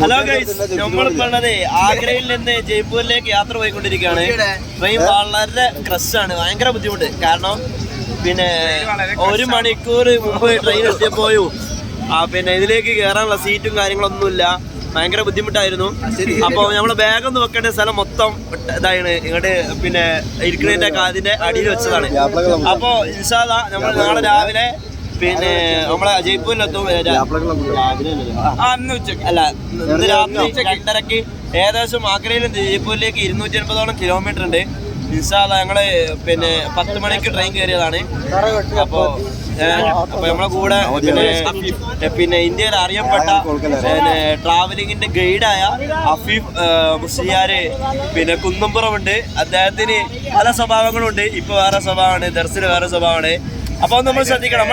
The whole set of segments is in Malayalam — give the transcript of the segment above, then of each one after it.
ഹലോ ഗൈസ്, നമ്മളിപ്പോ ഉള്ളത് ആഗ്രയിൽ നിന്ന് ജയ്പൂരിലേക്ക് യാത്ര പോയിക്കൊണ്ടിരിക്കുകയാണ്. ട്രെയിൻ വളരെ ക്രഷാണ്, ഭയങ്കര ബുദ്ധിമുട്ട്. കാരണം പിന്നെ 1 മണിക്കൂർ മുമ്പ് ട്രെയിൻ എത്തിയപ്പോഴും പിന്നെ ഇതിലേക്ക് കയറാനുള്ള സീറ്റും കാര്യങ്ങളൊന്നുമില്ല, ഭയങ്കര ബുദ്ധിമുട്ടായിരുന്നു. അപ്പോൾ നമ്മള് ബാഗ് ഒന്ന് വെക്കേണ്ട സ്ഥലം മൊത്തം ഇതാണ്, ഇങ്ങോട്ട് പിന്നെ ഇരിക്കുന്നതിന്റെ അതിന്റെ അടിയിൽ വെച്ചതാണ്. അപ്പോൾ ഇൻഷാ അല്ലാഹ് നമ്മൾ നാളെ രാവിലെ പിന്നെ നമ്മളെ ജയ്പൂരിലെത്തും. അല്ല, ഇന്ന് രാത്രി 2:30 ഏകദേശം ആഗ്രയിൽ നിന്ന് ജയ്പൂരിലേക്ക് 280ഓളം കിലോമീറ്റർ ഉണ്ട്. ഇൻഷാ അല്ലാഹ് ഞങ്ങള് പിന്നെ 10 മണിക്ക് ട്രെയിൻ കയറിയതാണ്. അപ്പൊ നമ്മളെ കൂടെ പിന്നെ ഇന്ത്യയിൽ അറിയപ്പെട്ട ട്രാവലിങ്ങിന്റെ ഗൈഡായ അഫീഫ് മുസ്ലിയാര് പിന്നെ കുന്നംപുറമുണ്ട്. അദ്ദേഹത്തിന് പല സ്വഭാവങ്ങളുണ്ട്. ഇപ്പൊ വേറെ സ്വഭാവമാണ്, ദർസിൽ വേറെ സ്വഭാവമാണ്. അപ്പൊ നമ്മൾ ശ്രദ്ധിക്കണം,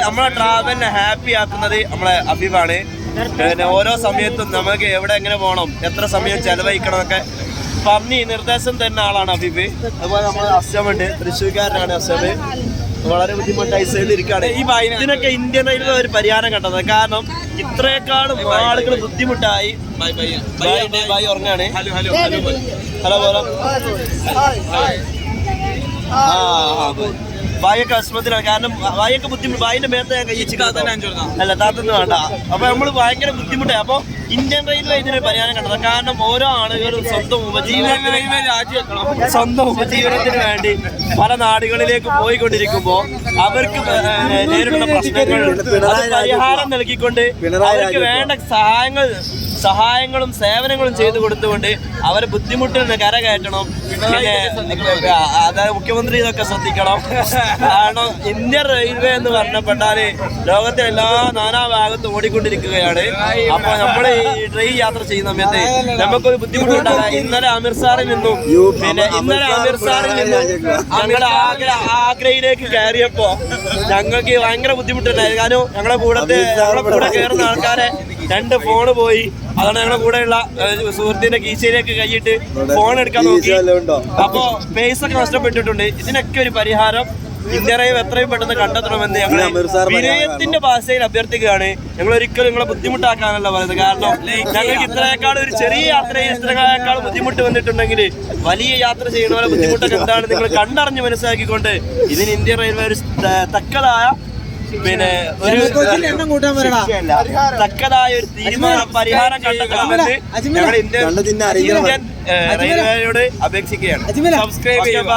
നമ്മളെ ട്രാവലിനെ ഹാപ്പി ആക്കുന്നത് നമ്മളെ അഫീഫാണ്. പിന്നെ ഓരോ സമയത്തും നമുക്ക് എവിടെ എങ്ങനെ പോകണം, എത്ര സമയം ചെലവഴിക്കണം എന്നൊക്കെ പറഞ്ഞ് നിർദ്ദേശം തരുന്ന ആളാണ് അഫീഫ്. അതുപോലെ നമ്മൾ അസ്സമുണ്ട്, തൃശ്ശൂർക്കാരനാണ് അസ്സം. വളരെ ബുദ്ധിമുട്ടായി സൈഡിലിരിക്കുകയാണ്. ഇതിനൊക്കെ ഇന്ത്യൻ റെയിൽവേ ഒരു പരിഹാരം കണ്ടത്. കാരണം ഇത്രയേക്കാളും ആളുകൾ ബുദ്ധിമുട്ടായി. ബായി ഉറങ്ങാണ്. ഹലോ പോലോ. ബായൊക്കെ അസ്മത്തിലാണ്. കാരണം ബായൊക്കെ ബുദ്ധിമുട്ട്, ബായിന്റെ മേത്തെ ഞാൻ കഴിച്ചിട്ട് അല്ല താത്തൊന്നും വേണ്ട. അപ്പൊ നമ്മള് ഭയങ്കര ബുദ്ധിമുട്ടായി. അപ്പൊ ഇന്ത്യൻ റെയിൽവേ ഇതിന് പരിഹാരം കണ്ടത്. കാരണം ഓരോ ആളുകളും സ്വന്തം ഉപജീവനത്തിന് വേണ്ടി പല നാടുകളിലേക്ക് പോയിക്കൊണ്ടിരിക്കുമ്പോ അവർക്ക് നേരിടുന്ന പ്രശ്നങ്ങൾ പരിഹാരം നൽകിക്കൊണ്ട് അവർക്ക് വേണ്ട സഹായങ്ങളും സേവനങ്ങളും ചെയ്തു കൊടുത്തുകൊണ്ട് അവരെ ബുദ്ധിമുട്ടിൽ നിന്ന് കരകയറ്റണം. പിന്നെ അതായത് മുഖ്യമന്ത്രി ഇതൊക്കെ ശ്രദ്ധിക്കണം. കാരണം ഇന്ത്യൻ റെയിൽവേ എന്ന് പറഞ്ഞപ്പെട്ടാല് ലോകത്തെ എല്ലാ നാനാഭാഗത്തും ഓടിക്കൊണ്ടിരിക്കുകയാണ്. അപ്പൊ നമ്മൾ ഈ ട്രെയിൻ യാത്ര ചെയ്യുന്ന സമയത്ത് നമുക്കൊരു ബുദ്ധിമുട്ടുണ്ടാകാം. ഇന്നലെ അമൃത്സറിൽ നിന്നും ഞങ്ങളുടെ ആഗ്രയിലേക്ക് കയറിയപ്പോ ഞങ്ങൾക്ക് ഭയങ്കര ബുദ്ധിമുട്ടുണ്ടായിരുന്നു. കാരണം ഞങ്ങളെ കൂടെ കയറുന്ന ആൾക്കാരെ 2 ഫോണ് പോയി. അതാണ് ഞങ്ങളുടെ കൂടെയുള്ള സുഹൃത്തിന്റെ കീശയിലേക്ക് കൈയിട്ട് ഫോൺ എടുക്കാൻ നോക്കി. അപ്പൊ പേസ് ഒക്കെ നഷ്ടപ്പെട്ടിട്ടുണ്ട്. ഇതിനൊക്കെ ഒരു പരിഹാരം ഇന്ത്യ റെയിൽവേ എത്രയും പെട്ടെന്ന് കണ്ടെത്തണമെന്ന് ഞങ്ങൾ വിനയത്തിന്റെ ഭാഷയിൽ അഭ്യർത്ഥിക്കുകയാണ്. ഞങ്ങൾ ഒരിക്കലും നിങ്ങളെ ബുദ്ധിമുട്ടാക്കാനല്ല പറയുന്നത്. കാരണം ഞങ്ങൾക്ക് ഇത്രയേക്കാൾ ഒരു ചെറിയ യാത്രയിൽ ഇത്രയേക്കാൾ ബുദ്ധിമുട്ട് വന്നിട്ടുണ്ടെങ്കിൽ വലിയ യാത്ര ചെയ്യുന്നവരെ ബുദ്ധിമുട്ടൊക്കെ എന്താണ് നിങ്ങൾ കണ്ടറിഞ്ഞ് മനസ്സിലാക്കിക്കൊണ്ട് ഇതിന് ഇന്ത്യൻ റെയിൽവേ ഒരു തക്കതായ പിന്നെ ഒരു തക്കതായ ഒരു തീരുമാനം പരിഹാരം കണ്ടെത്തണമെന്ന് ഞങ്ങൾ ഇന്ത്യൻ റെയിൽവേയോട് അപേക്ഷിക്കുകയാണ്. സബ്സ്ക്രൈബ് ചെയ്യുക.